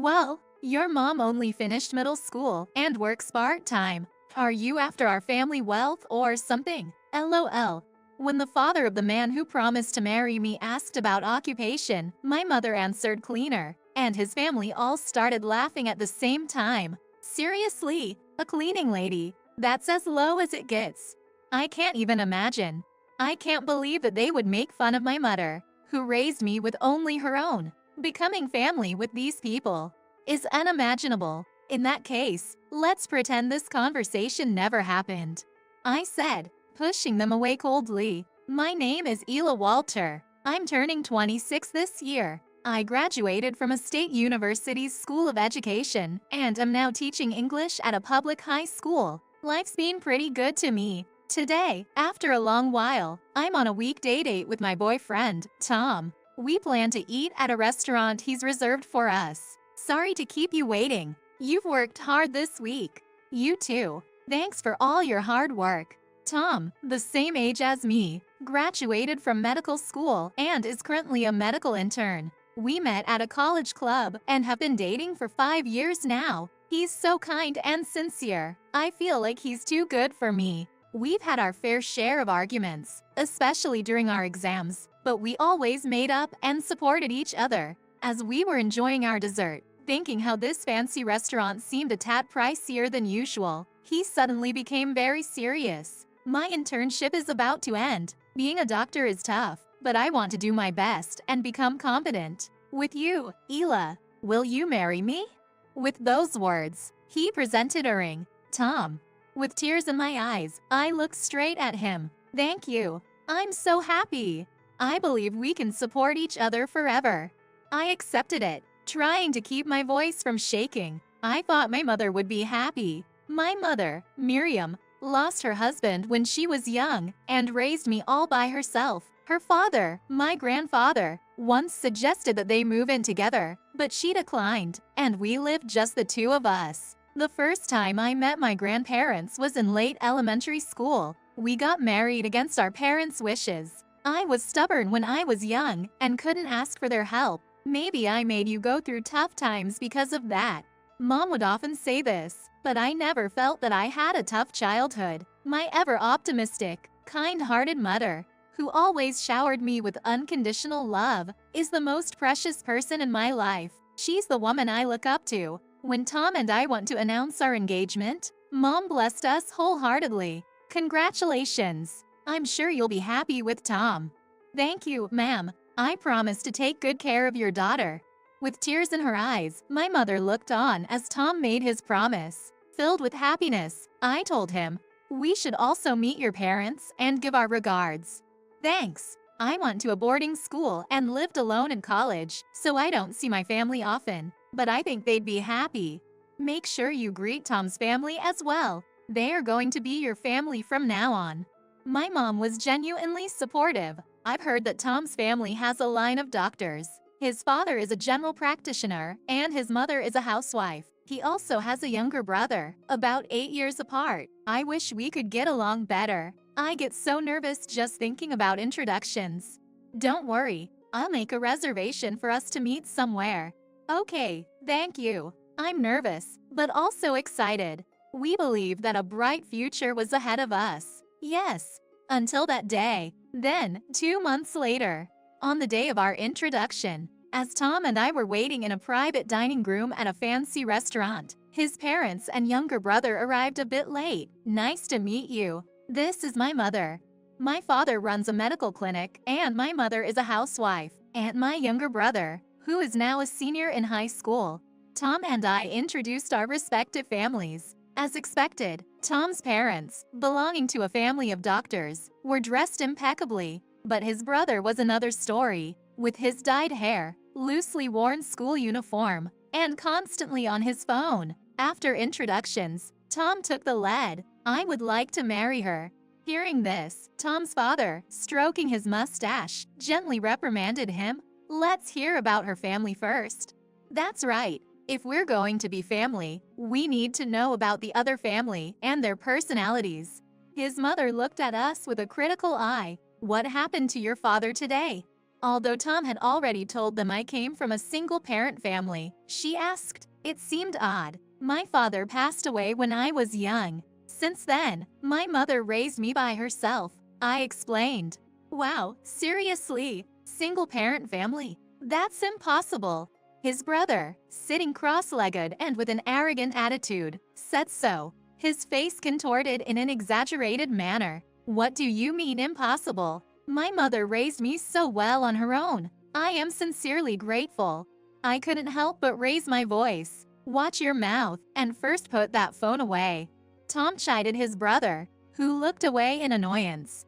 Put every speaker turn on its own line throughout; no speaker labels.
Well, your mom only finished middle school and works part-time. Are you after our family wealth or something? LOL. When the father of the man who promised to marry me asked about occupation, my mother answered cleaner, and his family all started laughing at the same time. Seriously, a cleaning lady? That's as low as it gets. I can't even imagine. I can't believe that they would make fun of my mother, who raised me with only her own. Becoming family with these people is unimaginable. In that case, let's pretend this conversation never happened. I said, pushing them away coldly. My name is Ela Walter. I'm turning 26 this year. I graduated from a state university's School of Education and am now teaching English at a public high school. Life's been pretty good to me. Today, after a long while, I'm on a weekday date with my boyfriend, Tom. We plan to eat at a restaurant he's reserved for us. Sorry to keep you waiting. You've worked hard this week. You too. Thanks for all your hard work. Tom, the same age as me, graduated from medical school and is currently a medical intern. We met at a college club and have been dating for 5 years now. He's so kind and sincere. I feel like he's too good for me. We've had our fair share of arguments, especially during our exams, but we always made up and supported each other. As we were enjoying our dessert, thinking how this fancy restaurant seemed a tad pricier than usual, he suddenly became very serious. My internship is about to end. Being a doctor is tough, but I want to do my best and become competent. With you, Ela, will you marry me? With those words, he presented a ring. Tom. With tears in my eyes, I looked straight at him. Thank you. I'm so happy. I believe we can support each other forever. I accepted it, trying to keep my voice from shaking. I thought my mother would be happy. My mother, Miriam, lost her husband when she was young and raised me all by herself. Her father, my grandfather, once suggested that they move in together, but she declined, and we lived just the two of us. The first time I met my grandparents was in late elementary school. We got married against our parents' wishes. I was stubborn when I was young and couldn't ask for their help. Maybe I made you go through tough times because of that. Mom would often say this, but I never felt that I had a tough childhood. My ever-optimistic, kind-hearted mother, who always showered me with unconditional love, is the most precious person in my life. She's the woman I look up to. When Tom and I want to announce our engagement, Mom blessed us wholeheartedly. Congratulations! I'm sure you'll be happy with Tom. Thank you, ma'am. I promise to take good care of your daughter. With tears in her eyes, my mother looked on as Tom made his promise. Filled with happiness, I told him, we should also meet your parents and give our regards. Thanks. I went to a boarding school and lived alone in college, so I don't see my family often, but I think they'd be happy. Make sure you greet Tom's family as well. They are going to be your family from now on. My mom was genuinely supportive. I've heard that Tom's family has a line of doctors. His father is a general practitioner, and his mother is a housewife. He also has a younger brother, about 8 years apart. I wish we could get along better. I get so nervous just thinking about introductions. Don't worry, I'll make a reservation for us to meet somewhere. Okay, thank you. I'm nervous, but also excited. We believe that a bright future was ahead of us. Yes, until that day. Then, 2 months later, on the day of our introduction, as Tom and I were waiting in a private dining room at a fancy restaurant, his parents and younger brother arrived a bit late. Nice to meet you. This is my mother. My father runs a medical clinic, and my mother is a housewife, and my younger brother, who is now a senior in high school. Tom and I introduced our respective families. As expected, Tom's parents, belonging to a family of doctors, were dressed impeccably, but his brother was another story, with his dyed hair, loosely worn school uniform, and constantly on his phone. After introductions, Tom took the lead. I would like to marry her. Hearing this, Tom's father, stroking his mustache, gently reprimanded him. Let's hear about her family first. That's right. If we're going to be family, we need to know about the other family and their personalities. His mother looked at us with a critical eye. What happened to your father today? Although Tom had already told them I came from a single-parent family, she asked. It seemed odd. My father passed away when I was young. Since then, my mother raised me by herself, I explained. Wow, seriously? Single-parent family? That's impossible. His brother, sitting cross-legged and with an arrogant attitude, said so, his face contorted in an exaggerated manner. What do you mean impossible? My mother raised me so well on her own. I am sincerely grateful. I couldn't help but raise my voice. Watch your mouth and first put that phone away. Tom chided his brother, who looked away in annoyance.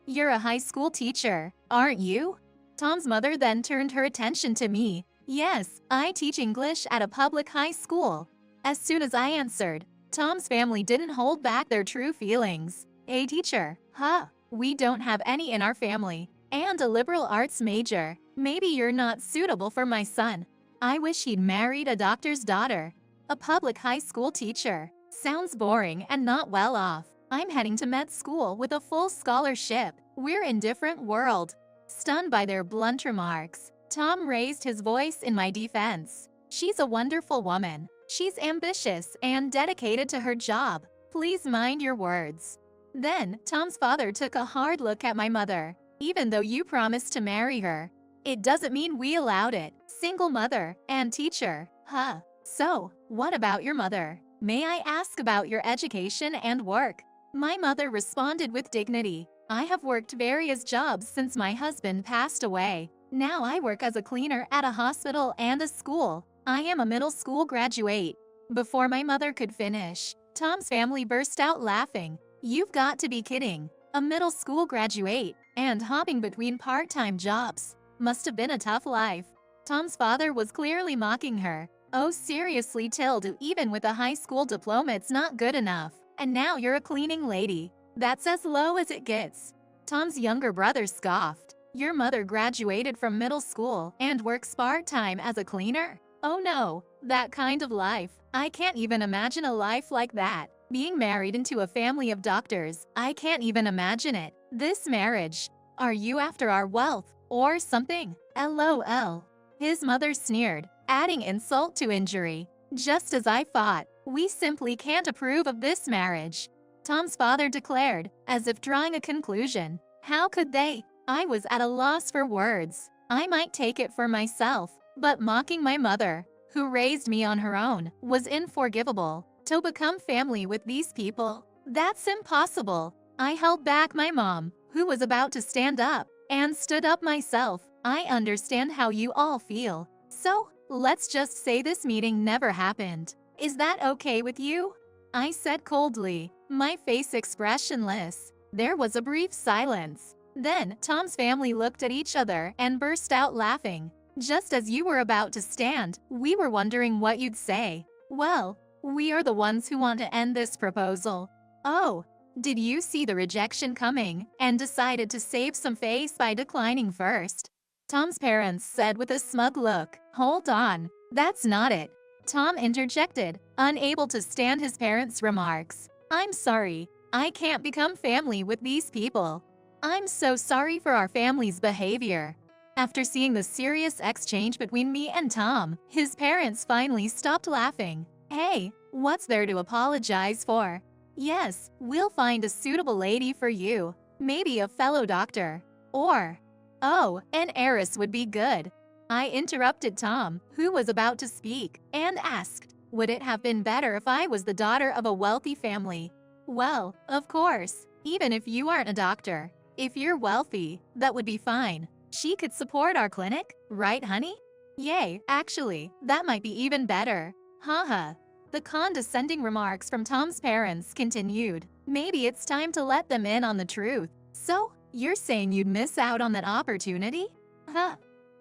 You're a high school teacher, aren't you? Tom's mother then turned her attention to me. Yes, I teach English at a public high school. As soon as I answered, Tom's family didn't hold back their true feelings. A teacher? Huh, we don't have any in our family. And a liberal arts major. Maybe you're not suitable for my son. I wish he'd married a doctor's daughter. A public high school teacher. Sounds boring and not well off. I'm heading to med school with a full scholarship. We're in different world. Stunned by their blunt remarks, Tom raised his voice in my defense. She's a wonderful woman. She's ambitious and dedicated to her job. Please mind your words. Then, Tom's father took a hard look at my mother. Even though you promised to marry her, it doesn't mean we allowed it. Single mother and teacher, huh? So, what about your mother? May I ask about your education and work? My mother responded with dignity. I have worked various jobs since my husband passed away. Now I work as a cleaner at a hospital and a school. I am a middle school graduate. Before my mother could finish, Tom's family burst out laughing. You've got to be kidding. A middle school graduate and hopping between part-time jobs. Must have been a tough life. Tom's father was clearly mocking her. Oh seriously Tilde, even with a high school diploma it's not good enough. And now you're a cleaning lady. That's as low as it gets. Tom's younger brother scoffed. Your mother graduated from middle school and works part-time as a cleaner? Oh no, that kind of life. I can't even imagine a life like that. Being married into a family of doctors, I can't even imagine it. This marriage. Are you after our wealth or something? LOL. His mother sneered, adding insult to injury. Just as I thought, we simply can't approve of this marriage. Tom's father declared, as if drawing a conclusion. How could they? I was at a loss for words. I might take it for myself, but mocking my mother, who raised me on her own, was unforgivable. To become family with these people, that's impossible. I held back my mom, who was about to stand up, and stood up myself. I understand how you all feel. So, let's just say this meeting never happened. Is that okay with you? I said coldly, my face expressionless. There was a brief silence. Then, Tom's family looked at each other and burst out laughing. Just as you were about to stand, we were wondering what you'd say. Well, we are the ones who want to end this proposal. Oh, did you see the rejection coming and decided to save some face by declining first? Tom's parents said with a smug look. Hold on, that's not it. Tom interjected, unable to stand his parents' remarks. I'm sorry, I can't become family with these people. I'm so sorry for our family's behavior. After seeing the serious exchange between me and Tom, his parents finally stopped laughing. Hey, what's there to apologize for? Yes, we'll find a suitable lady for you. Maybe a fellow doctor. Or, oh, an heiress would be good. I interrupted Tom, who was about to speak, and asked, would it have been better if I was the daughter of a wealthy family? Well, of course, even if you aren't a doctor. If you're wealthy, that would be fine. She could support our clinic, right honey? Yay, actually, that might be even better. Haha. The condescending remarks from Tom's parents continued. Maybe it's time to let them in on the truth. So, you're saying you'd miss out on that opportunity? Huh.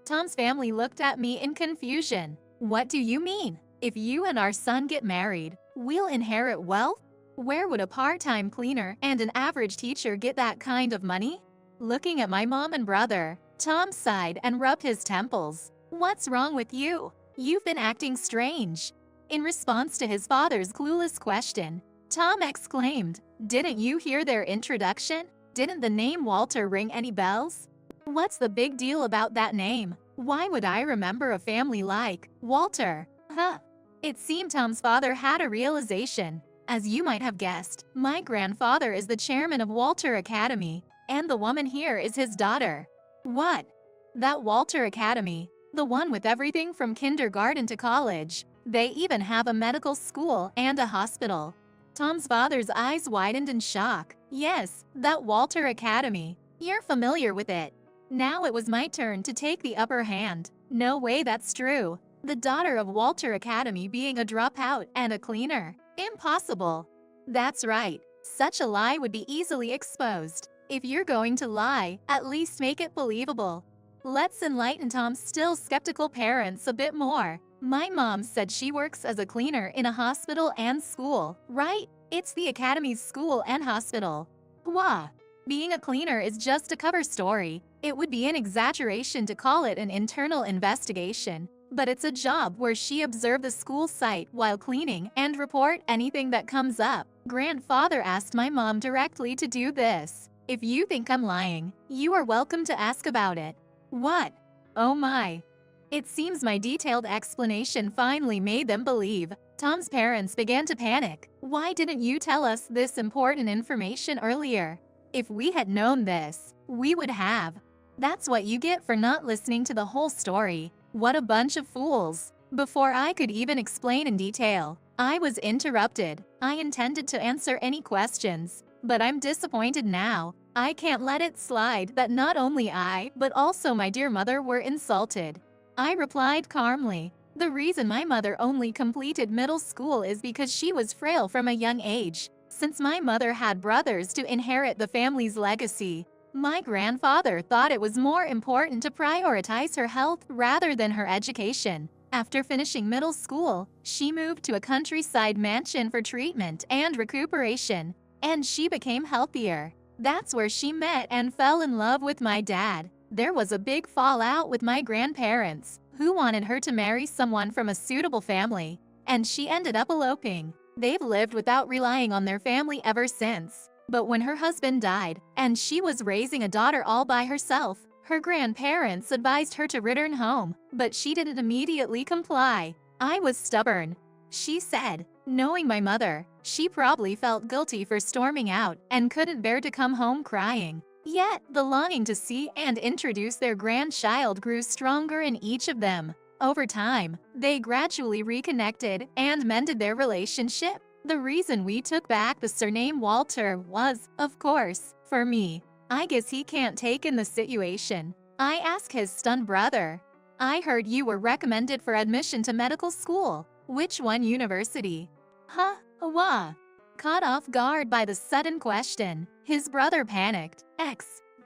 Tom's family looked at me in confusion. What do you mean? If you and our son get married, we'll inherit wealth? Where would a part-time cleaner and an average teacher get that kind of money? Looking at my mom and brother, Tom sighed and rubbed his temples. What's wrong with you? You've been acting strange. In response to his father's clueless question, Tom exclaimed, didn't you hear their introduction? Didn't the name Walter ring any bells? What's the big deal about that name? Why would I remember a family like Walter? Huh. It seemed Tom's father had a realization. As you might have guessed, my grandfather is the chairman of Walter Academy, and the woman here is his daughter. What? That Walter Academy, the one with everything from kindergarten to college. They even have a medical school and a hospital. Tom's father's eyes widened in shock. Yes, that Walter Academy. You're familiar with it. Now it was my turn to take the upper hand. No way that's true. The daughter of Walter Academy being a dropout and a cleaner. Impossible. That's right. Such a lie would be easily exposed. If you're going to lie, at least make it believable. Let's enlighten Tom's still skeptical parents a bit more. My mom said she works as a cleaner in a hospital and school, right? It's the Academy's school and hospital. Wah! Being a cleaner is just a cover story. It would be an exaggeration to call it an internal investigation. But it's a job where she observed the school site while cleaning and report anything that comes up. Grandfather asked my mom directly to do this. If you think I'm lying, you are welcome to ask about it. What? Oh my. It seems my detailed explanation finally made them believe. Tom's parents began to panic. Why didn't you tell us this important information earlier? If we had known this, we would have. That's what you get for not listening to the whole story. What a bunch of fools. Before I could even explain in detail, I was interrupted. I intended to answer any questions, but I'm disappointed now. I can't let it slide that not only I, but also my dear mother were insulted. I replied calmly. The reason my mother only completed middle school is because she was frail from a young age. Since my mother had brothers to inherit the family's legacy, my grandfather thought it was more important to prioritize her health rather than her education. After finishing middle school, she moved to a countryside mansion for treatment and recuperation, and she became healthier. That's where she met and fell in love with my dad. There was a big fallout with my grandparents, who wanted her to marry someone from a suitable family, and she ended up eloping. They've lived without relying on their family ever since. But when her husband died, and she was raising a daughter all by herself, her grandparents advised her to return home, but she didn't immediately comply. I was stubborn. She said, knowing my mother, she probably felt guilty for storming out and couldn't bear to come home crying. Yet, the longing to see and introduce their grandchild grew stronger in each of them. Over time, they gradually reconnected and mended their relationship. The reason we took back the surname Walter was, of course, for me. I guess he can't take in the situation. I asked his stunned brother. I heard you were recommended for admission to medical school. Which one university? Huh? Wah. Caught off guard by the sudden question, his brother panicked.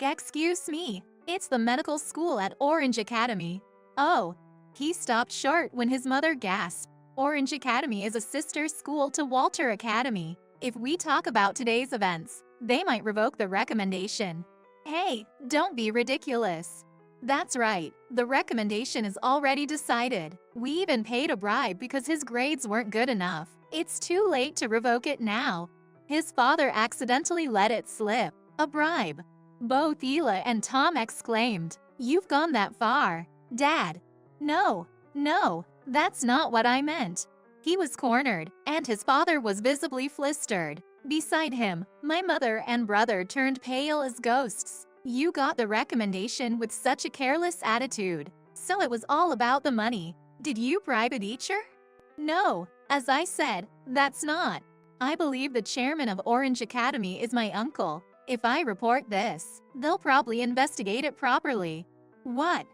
Excuse me. It's the medical school at Orange Academy. Oh. He stopped short when his mother gasped. Orange Academy is a sister school to Walter Academy. If we talk about today's events, they might revoke the recommendation. Hey, don't be ridiculous. That's right, the recommendation is already decided. We even paid a bribe because his grades weren't good enough. It's too late to revoke it now. His father accidentally let it slip. A bribe. Both Ela and Tom exclaimed, "You've gone that far, Dad." No, that's not what I meant. He was cornered, and his father was visibly flustered. Beside him, my mother and brother turned pale as ghosts. You got the recommendation with such a careless attitude. So it was all about the money. Did you bribe a teacher? No, as I said, that's not. I believe the chairman of Orange Academy is my uncle. If I report this, they'll probably investigate it properly. What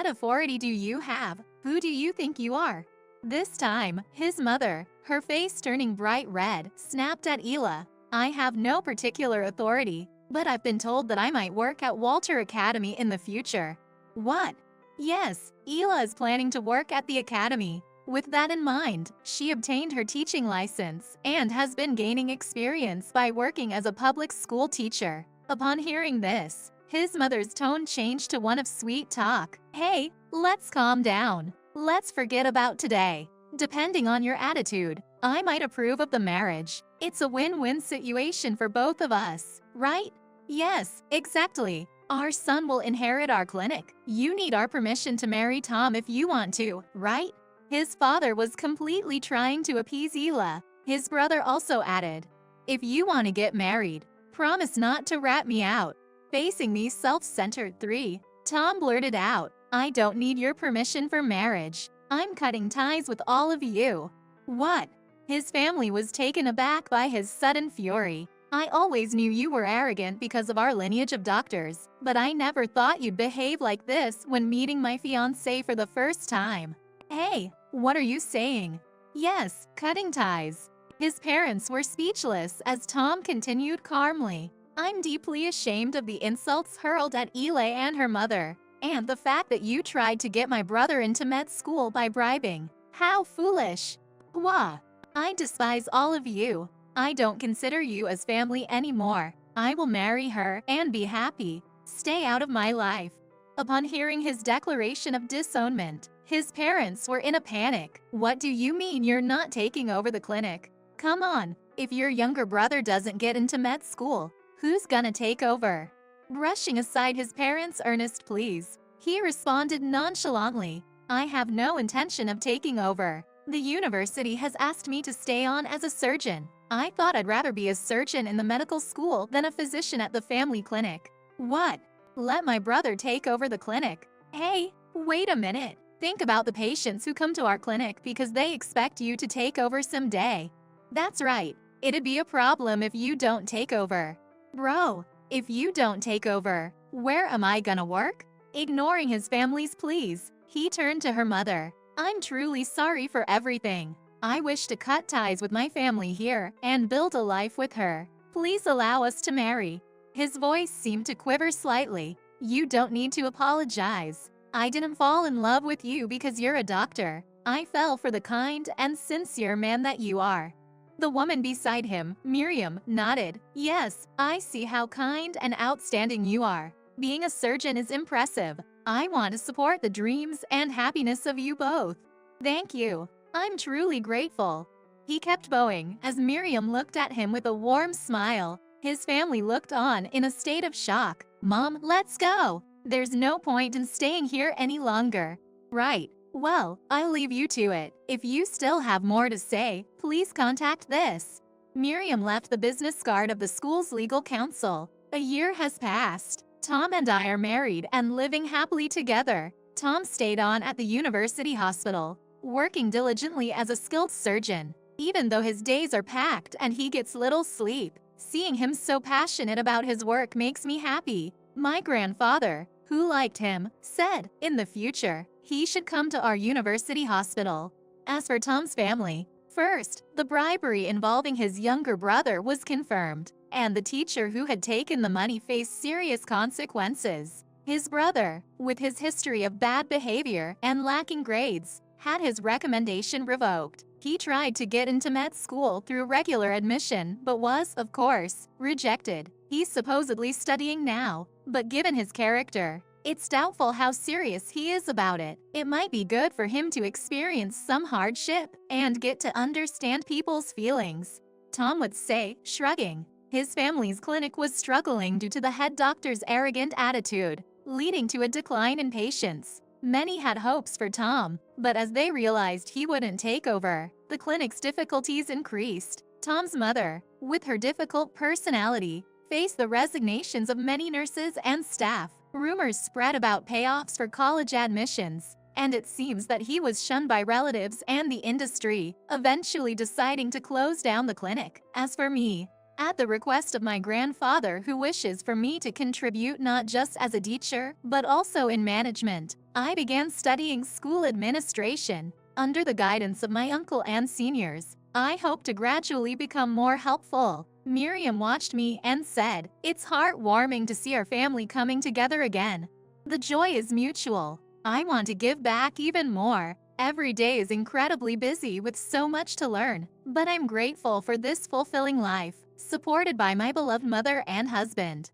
authority do you have? Who do you think you are? This time, his mother, her face turning bright red, snapped at Ela. I have no particular authority, but I've been told that I might work at Walter Academy in the future. What? Yes, Ela is planning to work at the academy. With that in mind, she obtained her teaching license and has been gaining experience by working as a public school teacher. Upon hearing this, his mother's tone changed to one of sweet talk. Hey, let's calm down. Let's forget about today. Depending on your attitude, I might approve of the marriage. It's a win-win situation for both of us, right? Yes, exactly. Our son will inherit our clinic. You need our permission to marry Tom if you want to, right? His father was completely trying to appease Ela. His brother also added, if you want to get married, promise not to rat me out. Facing these self-centered three, Tom blurted out, I don't need your permission for marriage. I'm cutting ties with all of you. What? His family was taken aback by his sudden fury. I always knew you were arrogant because of our lineage of doctors, but I never thought you'd behave like this when meeting my fiancé for the first time. Hey, what are you saying? Yes, cutting ties. His parents were speechless as Tom continued calmly. I'm deeply ashamed of the insults hurled at Ela and her mother, and the fact that you tried to get my brother into med school by bribing. How foolish. Wah. I despise all of you. I don't consider you as family anymore. I will marry her and be happy. Stay out of my life. Upon hearing his declaration of disownment, his parents were in a panic. What do you mean you're not taking over the clinic? Come on, if your younger brother doesn't get into med school, who's gonna take over? Brushing aside his parents' earnest pleas, he responded nonchalantly, I have no intention of taking over. The university has asked me to stay on as a surgeon. I thought I'd rather be a surgeon in the medical school than a physician at the family clinic. What? Let my brother take over the clinic? Hey, wait a minute. Think about the patients who come to our clinic because they expect you to take over someday. That's right. It'd be a problem if you don't take over. Bro, if you don't take over, where am I gonna work? Ignoring his family's pleas, he turned to her mother. I'm truly sorry for everything. I wish to cut ties with my family here and build a life with her. Please allow us to marry. His voice seemed to quiver slightly. You don't need to apologize. I didn't fall in love with you because you're a doctor. I fell for the kind and sincere man that you are. The woman beside him, Miriam, nodded. Yes, I see how kind and outstanding you are. Being a surgeon is impressive. I want to support the dreams and happiness of you both. Thank you. I'm truly grateful. He kept bowing as Miriam looked at him with a warm smile. His family looked on in a state of shock. Mom, let's go. There's no point in staying here any longer. Right. Well, I'll leave you to it. If you still have more to say, please contact this. Miriam left the business card of the school's legal counsel. A year has passed. Tom and I are married and living happily together. Tom stayed on at the university hospital, working diligently as a skilled surgeon. Even though his days are packed and he gets little sleep, seeing him so passionate about his work makes me happy. My grandfather, who liked him, said, in the future, he should come to our university hospital. As for Tom's family, first, the bribery involving his younger brother was confirmed, and the teacher who had taken the money faced serious consequences. His brother, with his history of bad behavior and lacking grades, had his recommendation revoked. He tried to get into med school through regular admission but was, of course, rejected. He's supposedly studying now, but given his character, it's doubtful how serious he is about it. It might be good for him to experience some hardship and get to understand people's feelings, Tom would say, shrugging. His family's clinic was struggling due to the head doctor's arrogant attitude, leading to a decline in patients. Many had hopes for Tom, but as they realized he wouldn't take over, the clinic's difficulties increased. Tom's mother, with her difficult personality, faced the resignations of many nurses and staff. Rumors spread about payoffs for college admissions, and it seems that he was shunned by relatives and the industry, eventually deciding to close down the clinic. As for me, at the request of my grandfather who wishes for me to contribute not just as a teacher, but also in management, I began studying school administration. Under the guidance of my uncle and seniors, I hope to gradually become more helpful. Miriam watched me and said, it's heartwarming to see our family coming together again. The joy is mutual. I want to give back even more. Every day is incredibly busy with so much to learn, but I'm grateful for this fulfilling life, supported by my beloved mother and husband.